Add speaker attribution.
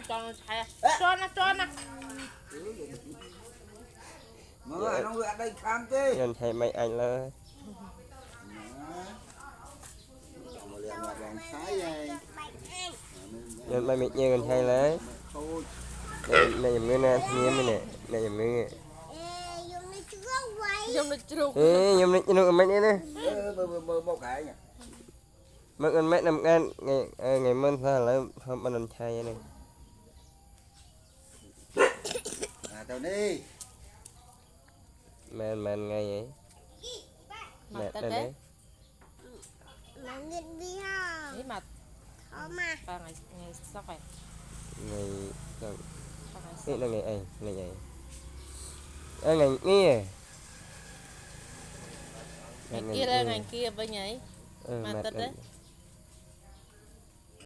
Speaker 1: cho nó
Speaker 2: mà nó ở đây khám thế
Speaker 3: nhân hay mấy anh là nhân mấy mệt nhân hay lấy này giùm người nè nghe mấy nè này giùm người
Speaker 1: dùng lịch trục
Speaker 3: ê giùm lịch trục mấy nè
Speaker 2: bố cái nhỉ
Speaker 3: mất anh mấy năm ngàn ngày mình phải là hôm anh trai này
Speaker 2: tao đi
Speaker 3: men ngay vậy
Speaker 1: mặt
Speaker 3: mẹ
Speaker 1: tên đấy
Speaker 4: mà nghiện đi ha
Speaker 1: cái mặt
Speaker 4: mà
Speaker 1: và ngày sau phải
Speaker 3: ngày
Speaker 1: ngày
Speaker 3: đây là ngày anh ngày ngày nghe
Speaker 1: kia là ngày kia bên nhảy mặt tên đấy